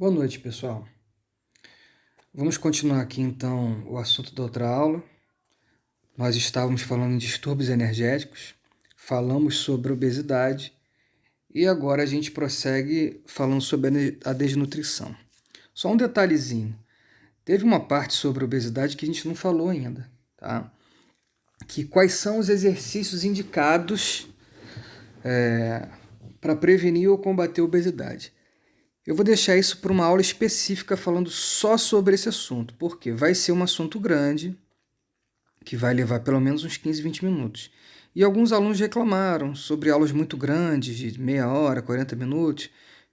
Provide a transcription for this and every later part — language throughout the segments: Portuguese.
Boa noite, pessoal. Vamos continuar aqui então o assunto da outra aula. Nós estávamos falando em distúrbios energéticos, falamos sobre obesidade e agora a gente prossegue falando sobre a desnutrição. Só um detalhezinho: teve uma parte sobre obesidade que a gente não falou ainda, tá? Que quais são os exercícios indicados para prevenir ou combater a obesidade. Eu vou deixar isso para uma aula específica falando só sobre esse assunto, porque vai ser um assunto grande, que vai levar pelo menos uns 15, 20 minutos. E alguns alunos reclamaram sobre aulas muito grandes, de meia hora, 40 minutos,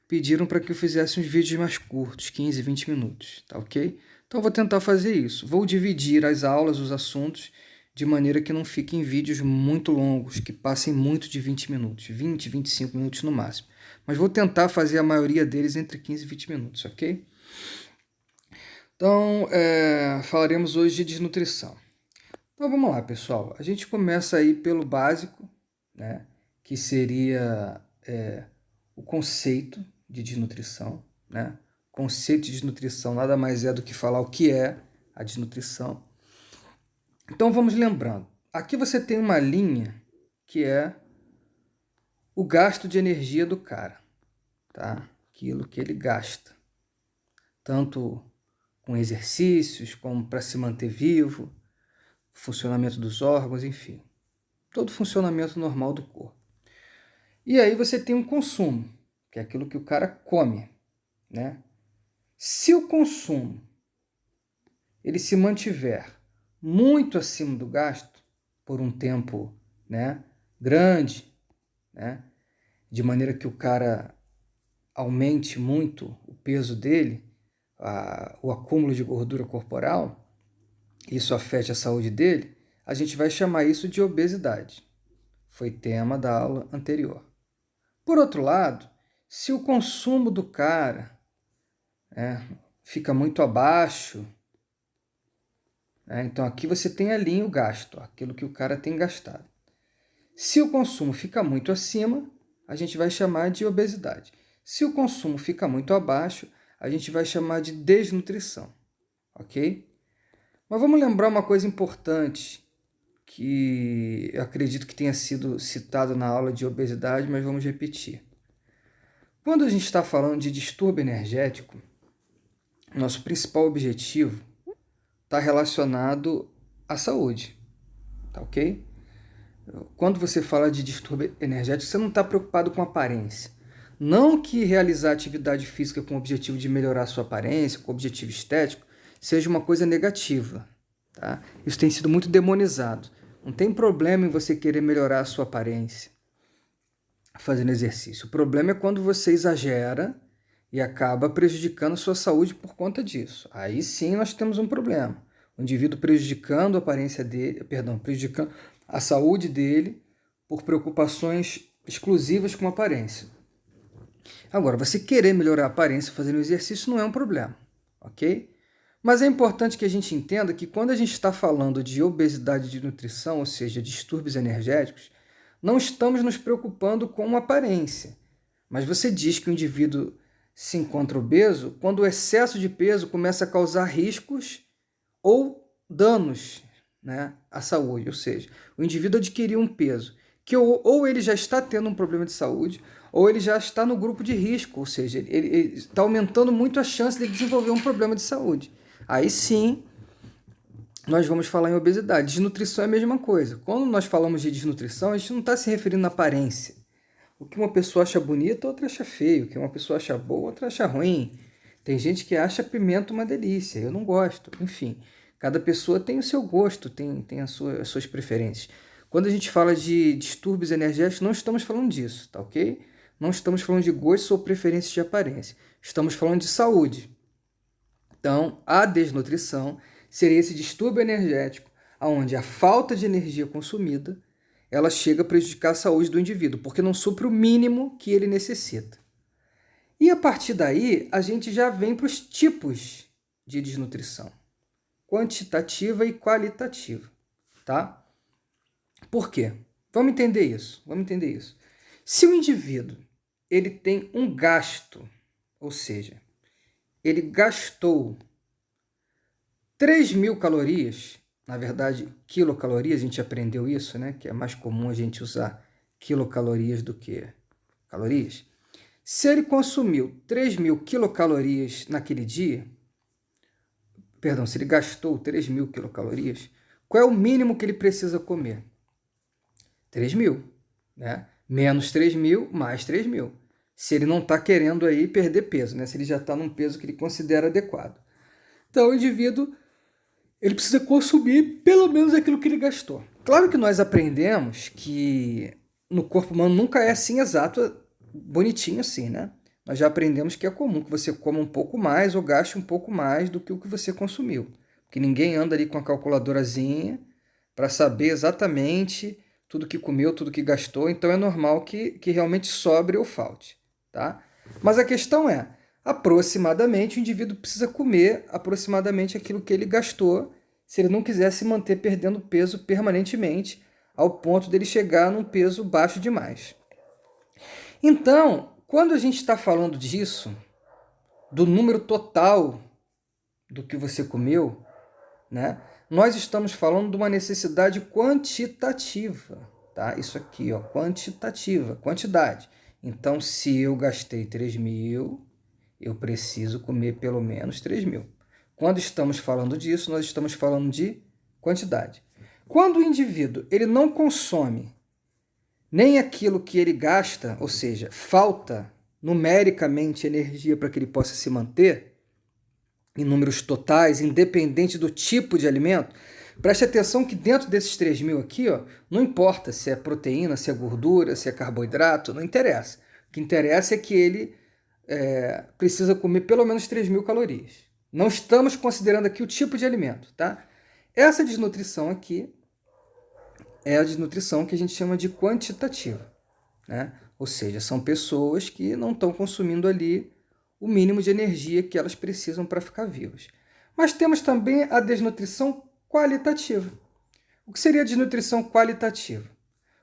pediram para que eu fizesse uns vídeos mais curtos, 15, 20 minutos, tá ok? Então eu vou tentar fazer isso. Vou dividir as aulas, os assuntos, de maneira que não fiquem vídeos muito longos, que passem muito de 20 minutos, 20, 25 minutos no máximo. Mas vou tentar fazer a maioria deles entre 15 e 20 minutos, ok? Então, falaremos hoje de desnutrição. Então vamos lá, pessoal. A gente começa aí pelo básico, né? Que seria o conceito de desnutrição, né? Conceito de desnutrição nada mais é do que falar o que é a desnutrição. Então vamos lembrando. Aqui você tem uma linha que é o gasto de energia do cara, tá? Aquilo que ele gasta, tanto com exercícios como para se manter vivo, funcionamento dos órgãos, enfim, todo o funcionamento normal do corpo. E aí você tem um consumo, que é aquilo que o cara come, né? Se o consumo ele se mantiver muito acima do gasto por um tempo, né, grande, né, de maneira que o cara aumente muito o peso dele, o acúmulo de gordura corporal, isso afete a saúde dele, a gente vai chamar isso de obesidade. Foi tema da aula anterior. Por outro lado, se o consumo do cara fica muito abaixo, então aqui você tem a linha o gasto, aquilo que o cara tem gastado. Se o consumo fica muito acima, a gente vai chamar de obesidade. Se o consumo fica muito abaixo, a gente vai chamar de desnutrição, ok? Mas vamos lembrar uma coisa importante, que eu acredito que tenha sido citado na aula de obesidade, mas vamos repetir. Quando a gente está falando de distúrbio energético, nosso principal objetivo está relacionado à saúde, tá ok? Quando você fala de distúrbio energético, você não está preocupado com aparência. Não que realizar atividade física com o objetivo de melhorar a sua aparência, com o objetivo estético, seja uma coisa negativa, tá? Isso tem sido muito demonizado. Não tem problema em você querer melhorar a sua aparência fazendo exercício. O problema é quando você exagera e acaba prejudicando a sua saúde por conta disso. Aí sim nós temos um problema. O indivíduo prejudicando a aparência dele, prejudicando a saúde dele por preocupações exclusivas com a aparência. Agora, você querer melhorar a aparência fazendo exercício não é um problema, ok? Mas é importante que a gente entenda que quando a gente está falando de obesidade de nutrição, ou seja, distúrbios energéticos, não estamos nos preocupando com a aparência. Mas você diz que o indivíduo se encontra obeso quando o excesso de peso começa a causar riscos ou danos, né, à saúde. Ou seja, o indivíduo adquiriu um peso que ou ele já está tendo um problema de saúde, ou ele já está no grupo de risco, ou seja, ele está aumentando muito a chance de desenvolver um problema de saúde. Aí sim, nós vamos falar em obesidade. Desnutrição é a mesma coisa. Quando nós falamos de desnutrição, a gente não está se referindo à aparência. O que uma pessoa acha bonita, outra acha feio. O que uma pessoa acha boa, outra acha ruim. Tem gente que acha pimenta uma delícia, eu não gosto. Enfim, cada pessoa tem o seu gosto, tem as suas preferências. Quando a gente fala de distúrbios energéticos, não estamos falando disso, tá ok? Não estamos falando de gostos ou preferências de aparência. Estamos falando de saúde. Então, a desnutrição seria esse distúrbio energético, onde a falta de energia consumida ela chega a prejudicar a saúde do indivíduo, porque não supre o mínimo que ele necessita. E a partir daí, a gente já vem para os tipos de desnutrição, quantitativa e qualitativa, tá? Por quê? Vamos entender isso. Se o indivíduo ele tem um gasto, ou seja, ele gastou 3.000 calorias, na verdade, quilocalorias, a gente aprendeu isso, né? Que é mais comum a gente usar quilocalorias do que calorias. Se ele consumiu 3.000 quilocalorias naquele dia, perdão, se ele gastou 3.000 quilocalorias, qual é o mínimo que ele precisa comer? 3.000, né? Menos 3.000, mais 3.000. Se ele não está querendo aí perder peso, né? Se ele já está num peso que ele considera adequado. Então, o indivíduo ele precisa consumir pelo menos aquilo que ele gastou. Claro que nós aprendemos que no corpo humano nunca é assim exato, bonitinho assim, né? Nós já aprendemos que é comum que você coma um pouco mais ou gaste um pouco mais do que o que você consumiu. Porque ninguém anda ali com a calculadorazinha para saber exatamente tudo que comeu, tudo que gastou. Então é normal que realmente sobre ou falte, tá? Mas a questão é, aproximadamente o indivíduo precisa comer aproximadamente aquilo que ele gastou se ele não quiser se manter perdendo peso permanentemente ao ponto dele chegar num peso baixo demais. Então, quando a gente está falando disso, do número total do que você comeu, né, nós estamos falando de uma necessidade quantitativa, tá? Isso aqui, ó, quantitativa, quantidade. Então, se eu gastei 3.000, eu preciso comer pelo menos 3.000. Quando estamos falando disso, nós estamos falando de quantidade. Quando o indivíduo ele não consome nem aquilo que ele gasta, ou seja, falta numericamente energia para que ele possa se manter, em números totais, independente do tipo de alimento, preste atenção que dentro desses 3.000 aqui, ó, não importa se é proteína, se é gordura, se é carboidrato, não interessa. O que interessa é que ele precisa comer pelo menos 3.000 calorias. Não estamos considerando aqui o tipo de alimento, tá? Essa desnutrição aqui é a desnutrição que a gente chama de quantitativa, né? Ou seja, são pessoas que não estão consumindo ali o mínimo de energia que elas precisam para ficar vivas. Mas temos também a desnutrição qualitativa. O que seria a desnutrição qualitativa?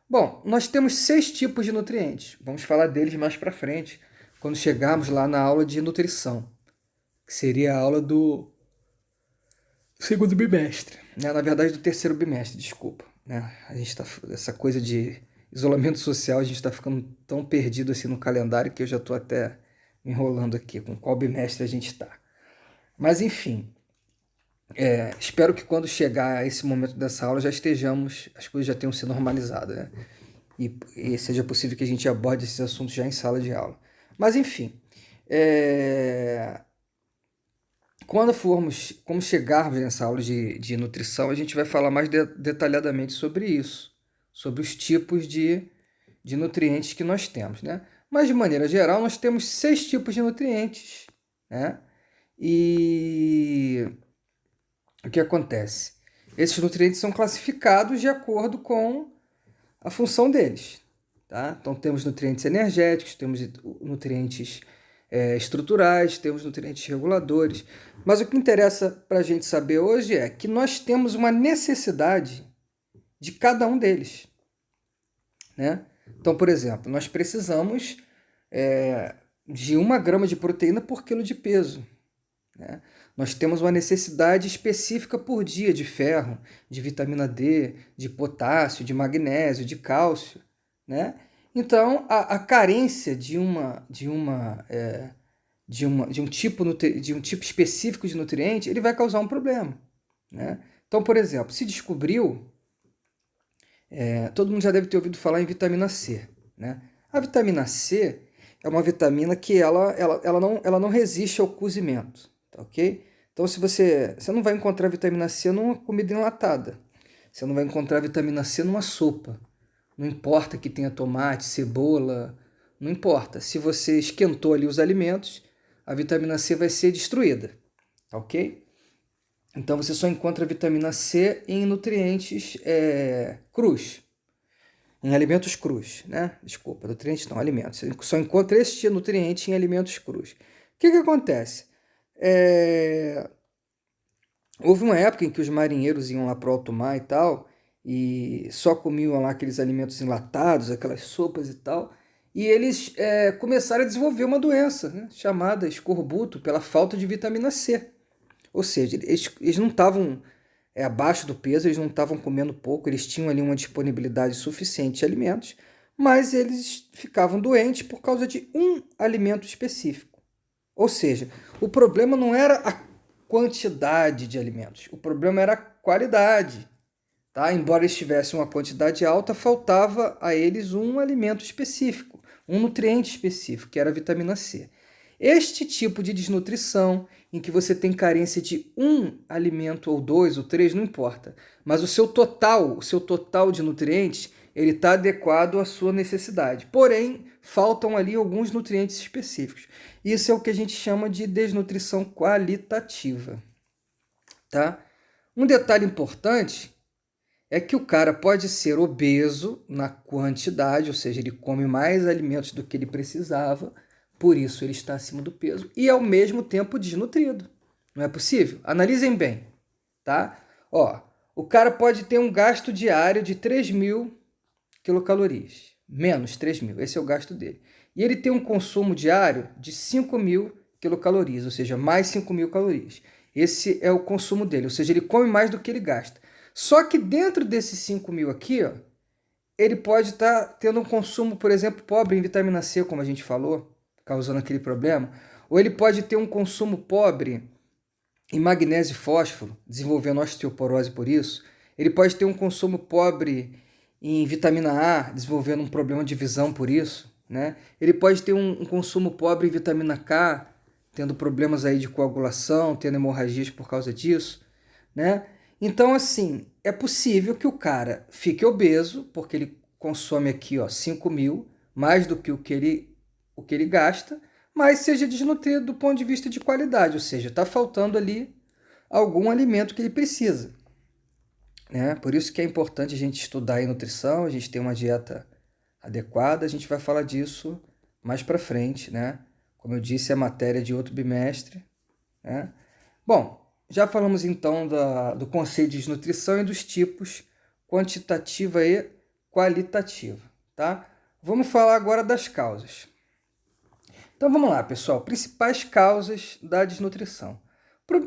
Bom, nós temos 6 tipos de nutrientes. Vamos falar deles mais para frente, quando chegarmos lá na aula de nutrição, que seria a aula do segundo bimestre, né? Na verdade do terceiro bimestre, desculpa, né? A gente essa coisa de isolamento social, a gente está ficando tão perdido assim no calendário que eu já estou até me enrolando aqui com qual bimestre a gente está. Mas enfim, espero que quando chegar a esse momento dessa aula já estejamos, as coisas já tenham se normalizado, né? E seja possível que a gente aborde esses assuntos já em sala de aula. Mas enfim, como chegarmos nessa aula de nutrição, a gente vai falar mais detalhadamente sobre isso, sobre os tipos de nutrientes que nós temos, né? Mas, de maneira geral, nós temos 6 tipos de nutrientes, né? E o que acontece? Esses nutrientes são classificados de acordo com a função deles, tá? Então, temos nutrientes energéticos, temos nutrientes estruturais, temos nutrientes reguladores. Mas o que interessa para a gente saber hoje é que nós temos uma necessidade de cada um deles, né? Então, por exemplo, nós precisamos de 1 grama de proteína por quilo de peso, né? Nós temos uma necessidade específica por dia de ferro, de vitamina D, de potássio, de magnésio, de cálcio, né? Então, a carência de um tipo específico de nutriente, ele vai causar um problema, né? Então, por exemplo, se descobriu, todo mundo já deve ter ouvido falar em vitamina C, né? A vitamina C é uma vitamina que ela não resiste ao cozimento, tá ok? Então, se você não vai encontrar vitamina C numa comida enlatada, você não vai encontrar vitamina C numa sopa. Não importa que tenha tomate, cebola, não importa. Se você esquentou ali os alimentos, a vitamina C vai ser destruída, tá ok? Então você só encontra vitamina C em nutrientes crus, em alimentos crus, né? Desculpa, nutrientes não, alimentos. Você só encontra esse nutriente em alimentos crus. O que acontece? Houve uma época em que os marinheiros iam lá para o alto mar e tal, e só comiam lá aqueles alimentos enlatados, aquelas sopas e tal, e eles começaram a desenvolver uma doença, né, chamada escorbuto, pela falta de vitamina C. Ou seja, eles não estavam abaixo do peso, eles não estavam comendo pouco, eles tinham ali uma disponibilidade suficiente de alimentos, mas eles ficavam doentes por causa de um alimento específico. Ou seja, o problema não era a quantidade de alimentos, o problema era a qualidade. Tá? Embora eles tivessem uma quantidade alta, faltava a eles um alimento específico, um nutriente específico, que era a vitamina C. Este tipo de desnutrição, em que você tem carência de um alimento ou dois ou três, não importa, mas o seu total de nutrientes, ele está adequado à sua necessidade. Porém, faltam ali alguns nutrientes específicos. Isso é o que a gente chama de desnutrição qualitativa. Tá? Um detalhe importante é que o cara pode ser obeso na quantidade, ou seja, ele come mais alimentos do que ele precisava, por isso ele está acima do peso, e ao mesmo tempo desnutrido. Não é possível? Analisem bem, tá? Ó, o cara pode ter um gasto diário de 3.000 quilocalorias, menos 3.000, esse é o gasto dele. E ele tem um consumo diário de 5.000 quilocalorias, ou seja, mais 5.000 calorias. Esse é o consumo dele, ou seja, ele come mais do que ele gasta. Só que dentro desses 5.000 aqui, ó, ele pode estar tendo um consumo, por exemplo, pobre em vitamina C, como a gente falou, causando aquele problema. Ou ele pode ter um consumo pobre em magnésio e fósforo, desenvolvendo osteoporose por isso. Ele pode ter um consumo pobre em vitamina A, desenvolvendo um problema de visão por isso. Né? Ele pode ter um consumo pobre em vitamina K, tendo problemas aí de coagulação, tendo hemorragias por causa disso. Né? Então, assim, é possível que o cara fique obeso, porque ele consome aqui, ó, 5.000, mais do que o que ele gasta, mas seja desnutrido do ponto de vista de qualidade, ou seja, está faltando ali algum alimento que ele precisa. Né? Por isso que é importante a gente estudar em nutrição, a gente ter uma dieta adequada, a gente vai falar disso mais para frente, né? Como eu disse, é matéria de outro bimestre, né? Bom, já falamos então do conceito de desnutrição e dos tipos quantitativa e qualitativa, tá? Vamos falar agora das causas. Então vamos lá, pessoal, principais causas da desnutrição.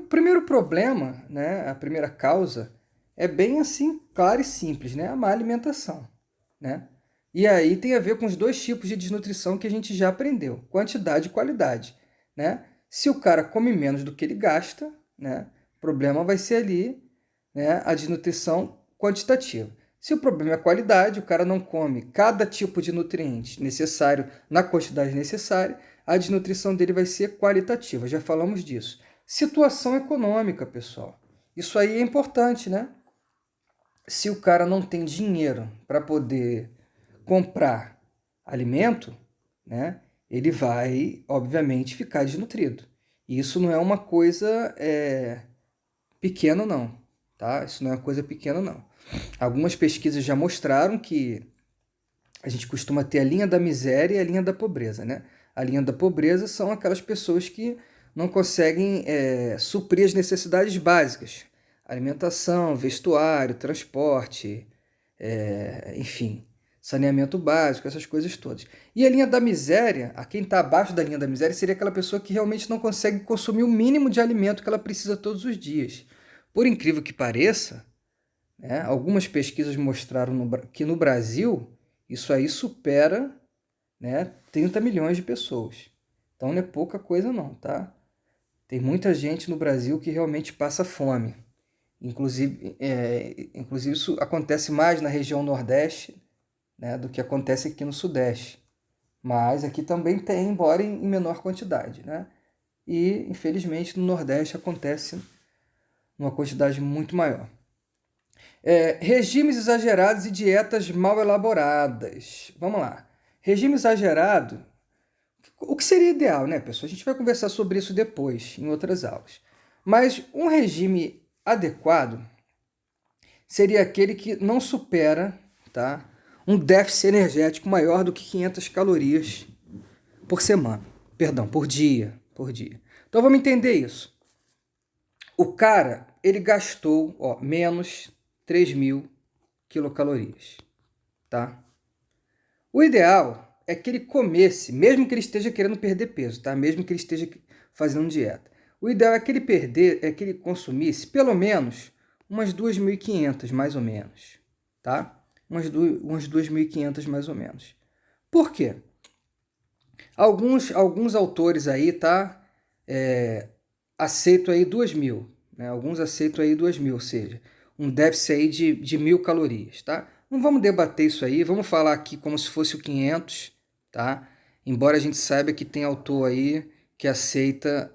Primeiro problema, né, a primeira causa, é bem assim, clara e simples, né, a má alimentação, né? E aí tem a ver com os dois tipos de desnutrição que a gente já aprendeu, quantidade e qualidade, né? Se o cara come menos do que ele gasta, né, o problema vai ser ali, né, a desnutrição quantitativa. Se o problema é a qualidade, o cara não come cada tipo de nutriente necessário na quantidade necessária, a desnutrição dele vai ser qualitativa, já falamos disso. Situação econômica, pessoal. Isso aí é importante, né? Se o cara não tem dinheiro para poder comprar alimento, né, ele vai, obviamente, ficar desnutrido. E isso não é uma coisa pequena, não. Tá? Isso não é uma coisa pequena, não. Algumas pesquisas já mostraram que a gente costuma ter a linha da miséria e a linha da pobreza. Né? A linha da pobreza são aquelas pessoas que não conseguem suprir as necessidades básicas. Alimentação, vestuário, transporte, enfim, saneamento básico, essas coisas todas. E a linha da miséria, a quem está abaixo da linha da miséria, seria aquela pessoa que realmente não consegue consumir o mínimo de alimento que ela precisa todos os dias. Por incrível que pareça, né, algumas pesquisas mostraram que no Brasil isso aí supera, né, 30 milhões de pessoas. Então não é pouca coisa não, tá? Tem muita gente no Brasil que realmente passa fome. Inclusive isso acontece mais na região Nordeste, né, do que acontece aqui no Sudeste. Mas aqui também tem, embora em menor quantidade. Né? E, infelizmente, no Nordeste acontece numa quantidade muito maior. Regimes exagerados e dietas mal elaboradas. Vamos lá. Regime exagerado, o que seria ideal, né, pessoal? A gente vai conversar sobre isso depois, em outras aulas. Mas um regime adequado seria aquele que não supera, tá, um déficit energético maior do que 500 calorias por semana. Perdão, por dia. Então vamos entender isso. O cara, ele gastou menos 3.000 quilocalorias. Tá? O ideal é que ele comesse, mesmo que ele esteja querendo perder peso, tá? Mesmo que ele esteja fazendo dieta. O ideal é que ele consumisse pelo menos umas 2.500, mais ou menos, tá? Umas 2.500 mais ou menos. Por quê? Alguns autores aí, tá? Aceitam aí 2.000, né? Alguns aceitam aí 2.000, ou seja, um déficit aí de 1.000 calorias, tá? Não vamos debater isso aí, vamos falar aqui como se fosse o 500, tá? Embora a gente saiba que tem autor aí que aceita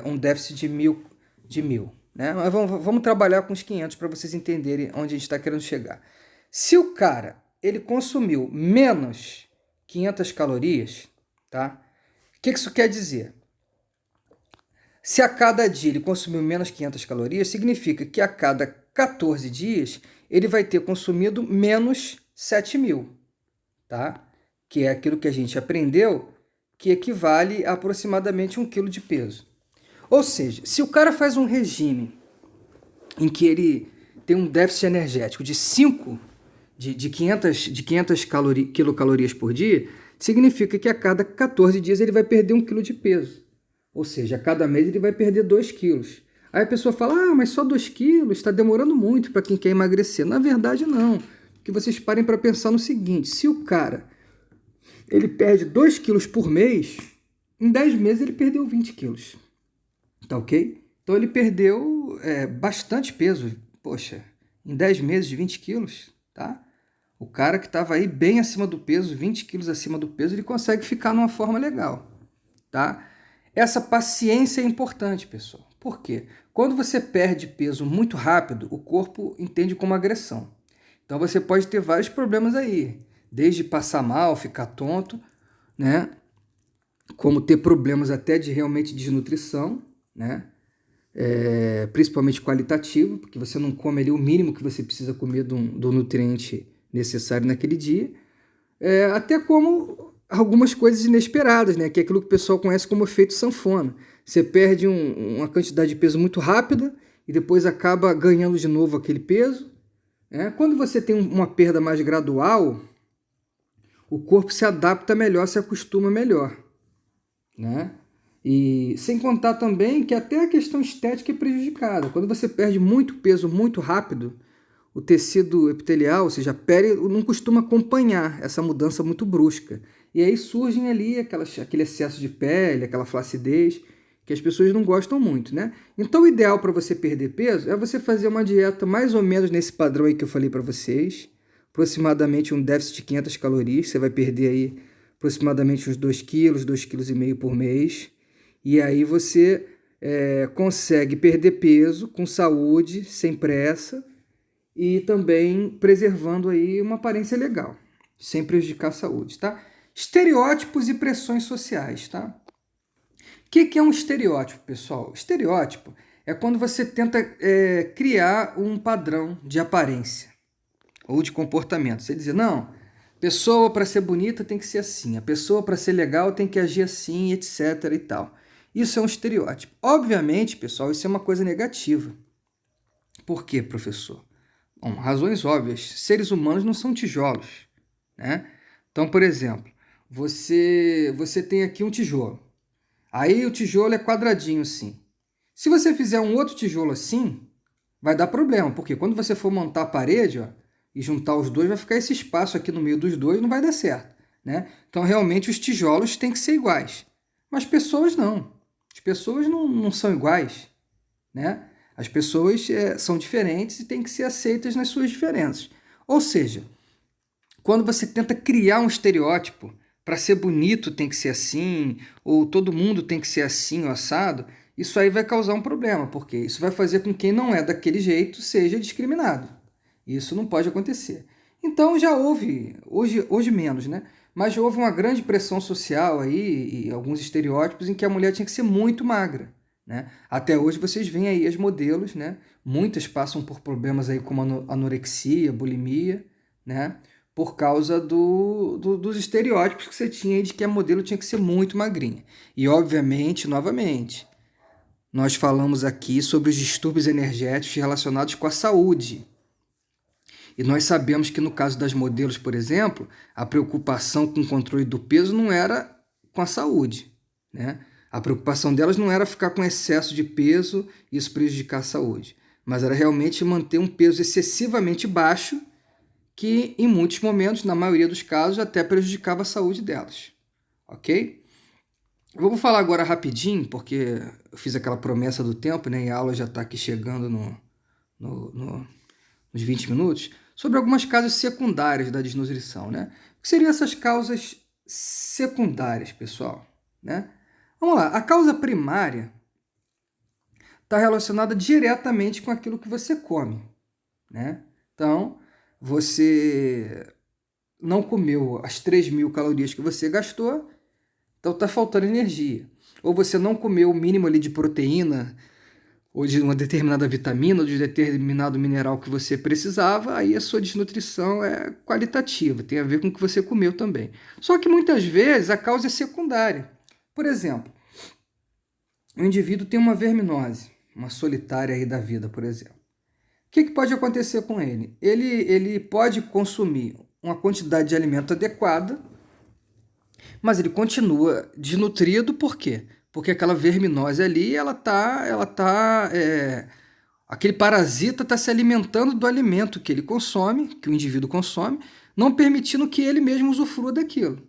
um déficit de 1.000, né? Mas vamos trabalhar com os 500 para vocês entenderem onde a gente está querendo chegar. Se o cara ele consumiu menos 500 calorias, tá? O que isso quer dizer? Se a cada dia ele consumiu menos 500 calorias, significa que a cada 14 dias ele vai ter consumido menos 7.000, tá? Que é aquilo que a gente aprendeu, que equivale a aproximadamente 1 quilo de peso. Ou seja, se o cara faz um regime em que ele tem um déficit energético de 500 quilocalorias por dia, significa que a cada 14 dias ele vai perder 1 quilo de peso. Ou seja, a cada mês ele vai perder 2 quilos. Aí a pessoa fala, mas só 2 quilos está demorando muito para quem quer emagrecer. Na verdade, não. Que vocês parem para pensar no seguinte, se o cara ele perde 2 quilos por mês, em 10 meses ele perdeu 20 quilos. Tá ok? Então ele perdeu bastante peso. Poxa, em 10 meses de 20 quilos, tá? O cara que estava aí bem acima do peso, 20 quilos acima do peso, ele consegue ficar numa forma legal, tá? Essa paciência é importante, pessoal. Por quê? Quando você perde peso muito rápido, o corpo entende como agressão. Então você pode ter vários problemas aí, desde passar mal, ficar tonto, né? Como ter problemas até de realmente desnutrição, né? Principalmente qualitativo, porque você não come ali o mínimo que você precisa comer do nutriente necessário naquele dia. Até como algumas coisas inesperadas, né? Que é aquilo que o pessoal conhece como efeito sanfona. Você perde uma quantidade de peso muito rápida e depois acaba ganhando de novo aquele peso. Quando você tem uma perda mais gradual, o corpo se adapta melhor, se acostuma melhor, né? E sem contar também que até a questão estética é prejudicada. Quando você perde muito peso muito rápido, o tecido epitelial, ou seja, a pele, não costuma acompanhar essa mudança muito brusca. E aí surgem ali aquele excesso de pele, aquela flacidez, que as pessoas não gostam muito, né? Então o ideal para você perder peso é você fazer uma dieta mais ou menos nesse padrão aí que eu falei para vocês, aproximadamente um déficit de 500 calorias, você vai perder aí aproximadamente uns 2 quilos, 2,5 kg por mês, e aí você consegue perder peso com saúde, sem pressa, e também preservando aí uma aparência legal, sem prejudicar a saúde, tá? Estereótipos e pressões sociais, tá? O que é um estereótipo, pessoal? Estereótipo é quando você tenta criar um padrão de aparência ou de comportamento. Você dizer, não, pessoa para ser bonita tem que ser assim, a pessoa para ser legal tem que agir assim, etc. e tal. Isso é um estereótipo. Obviamente, pessoal, isso é uma coisa negativa. Por quê, professor? Bom, razões óbvias. Seres humanos não são tijolos, né? Então, por exemplo, você tem aqui um tijolo. Aí o tijolo é quadradinho assim. Se você fizer um outro tijolo assim, vai dar problema, porque quando você for montar a parede, ó, e juntar os dois, vai ficar esse espaço aqui no meio dos dois, não vai dar certo, né? Então, realmente, os tijolos têm que ser iguais. Mas pessoas não. As pessoas não são iguais, né? As pessoas são diferentes e têm que ser aceitas nas suas diferenças. Ou seja, quando você tenta criar um estereótipo, para ser bonito tem que ser assim, ou todo mundo tem que ser assim ou assado, isso aí vai causar um problema, porque isso vai fazer com que quem não é daquele jeito seja discriminado. Isso não pode acontecer. Então já houve, hoje menos, né? Mas houve uma grande pressão social aí e alguns estereótipos em que a mulher tinha que ser muito magra, né? Até hoje vocês veem aí as modelos, né? Muitas passam por problemas aí como anorexia, bulimia, né? Por causa dos estereótipos que você tinha aí de que a modelo tinha que ser muito magrinha. E obviamente, novamente, nós falamos aqui sobre os distúrbios energéticos relacionados com a saúde. E nós sabemos que no caso das modelos, por exemplo, a preocupação com o controle do peso não era com a saúde, né? A preocupação delas não era ficar com excesso de peso e isso prejudicar a saúde, mas era realmente manter um peso excessivamente baixo que, em muitos momentos, na maioria dos casos, até prejudicava a saúde delas, ok? Vamos falar agora rapidinho, porque eu fiz aquela promessa do tempo, né? E a aula já está aqui chegando nos 20 minutos, sobre algumas causas secundárias da desnutrição, né? O que seriam essas causas secundárias, pessoal? Né? Vamos lá, a causa primária está relacionada diretamente com aquilo que você come, né? Então, você não comeu as 3.000 calorias que você gastou, então está faltando energia. Ou você não comeu o mínimo ali de proteína, ou de uma determinada vitamina, ou de determinado mineral que você precisava, aí a sua desnutrição é qualitativa, tem a ver com o que você comeu também. Só que muitas vezes a causa é secundária. Por exemplo, o indivíduo tem uma verminose, uma solitária aí da vida, por exemplo. O que pode acontecer com ele? Ele pode consumir uma quantidade de alimento adequada, mas ele continua desnutrido, por quê? Porque aquela verminose ali, aquele parasita está se alimentando do alimento que ele consome, que o indivíduo consome, não permitindo que ele mesmo usufrua daquilo,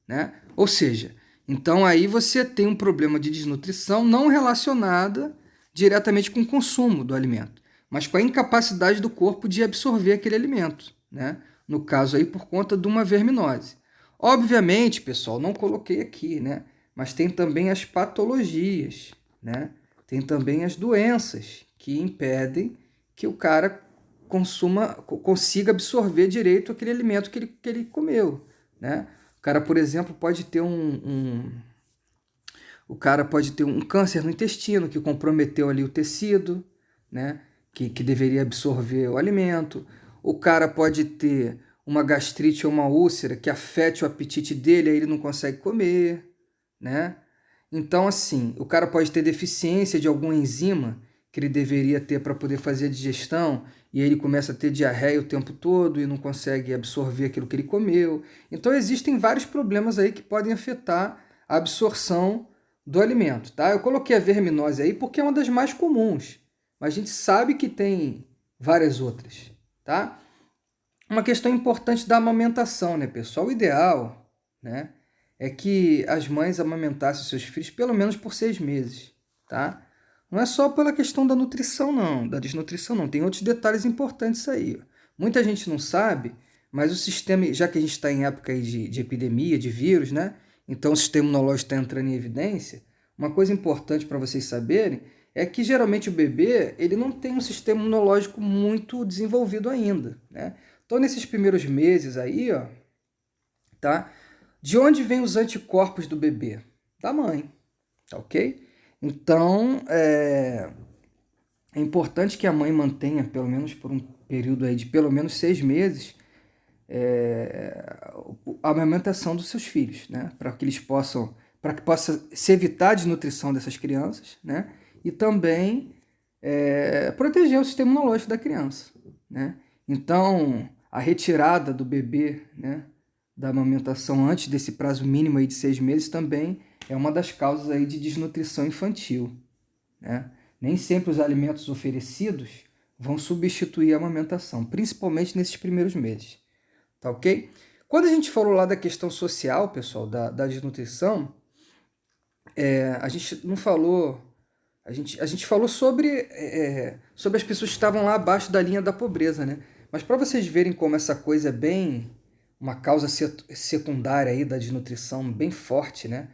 né? Ou seja, então aí você tem um problema de desnutrição não relacionada diretamente com o consumo do alimento, mas com a incapacidade do corpo de absorver aquele alimento, né? No caso aí por conta de uma verminose. Obviamente, pessoal, não coloquei aqui, né? Mas tem também as patologias, né? Tem também as doenças que impedem que o cara consiga absorver direito aquele alimento que ele comeu, né? O cara, por exemplo, pode ter o cara pode ter um câncer no intestino que comprometeu ali o tecido, né? Que deveria absorver o alimento. O cara pode ter uma gastrite ou uma úlcera que afete o apetite dele, aí ele não consegue comer, né? Então, assim, o cara pode ter deficiência de alguma enzima que ele deveria ter para poder fazer a digestão, e aí ele começa a ter diarreia o tempo todo e não consegue absorver aquilo que ele comeu. Então, existem vários problemas aí que podem afetar a absorção do alimento, tá? Eu coloquei a verminose aí porque é uma das mais comuns, mas a gente sabe que tem várias outras, tá? Uma questão importante da amamentação, né, pessoal? O ideal, né, é que as mães amamentassem seus filhos pelo menos por 6 meses, tá? Não é só pela questão da nutrição, não, da desnutrição, não. Tem outros detalhes importantes aí. Ó. Muita gente não sabe, mas o sistema, já que a gente está em época aí de epidemia, de vírus, né? Então o sistema imunológico está entrando em evidência. Uma coisa importante para vocês saberem é que geralmente o bebê ele não tem um sistema imunológico muito desenvolvido ainda, né? Então, nesses primeiros meses aí, ó, tá? De onde vêm os anticorpos do bebê? Da mãe, tá ok? Então, é importante que a mãe mantenha, pelo menos por um período aí de pelo menos 6 meses, a amamentação dos seus filhos, né? Para que possa se evitar a desnutrição dessas crianças, né? E também proteger o sistema imunológico da criança, né? Então, a retirada do bebê, né, da amamentação antes desse prazo mínimo aí de 6 meses também é uma das causas aí de desnutrição infantil, né? Nem sempre os alimentos oferecidos vão substituir a amamentação, principalmente nesses primeiros meses, tá ok? Quando a gente falou lá da questão social, pessoal, da desnutrição, a gente não falou... A gente falou sobre as pessoas que estavam lá abaixo da linha da pobreza, né? Mas para vocês verem como essa coisa é bem uma causa secundária aí da desnutrição bem forte, né?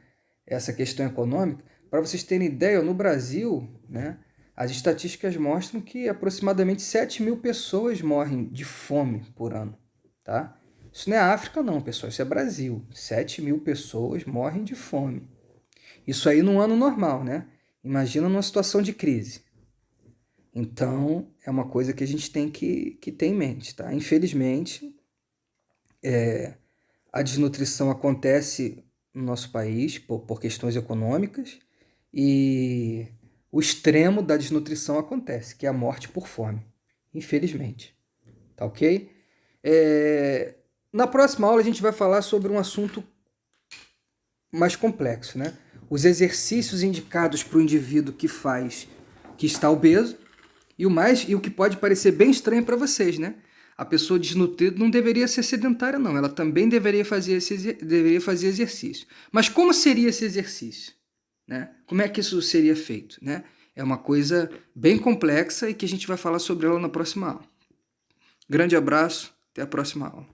Essa questão econômica. Para vocês terem ideia, no Brasil, né, as estatísticas mostram que aproximadamente 7.000 pessoas morrem de fome por ano, tá? Isso não é África não, pessoal, isso é Brasil. 7.000 pessoas morrem de fome. Isso aí num ano normal, né? Imagina numa situação de crise. Então, é uma coisa que a gente tem que ter em mente, tá? Infelizmente, a desnutrição acontece no nosso país por questões econômicas e o extremo da desnutrição acontece, que é a morte por fome. Infelizmente. Tá ok? Na próxima aula a gente vai falar sobre um assunto mais complexo, né? Os exercícios indicados para o indivíduo que está obeso e o que pode parecer bem estranho para vocês, né? A pessoa desnutrida não deveria ser sedentária, não. Ela também deveria fazer exercício. Mas como seria esse exercício? Né? Como é que isso seria feito? Né? É uma coisa bem complexa e que a gente vai falar sobre ela na próxima aula. Grande abraço, até a próxima aula.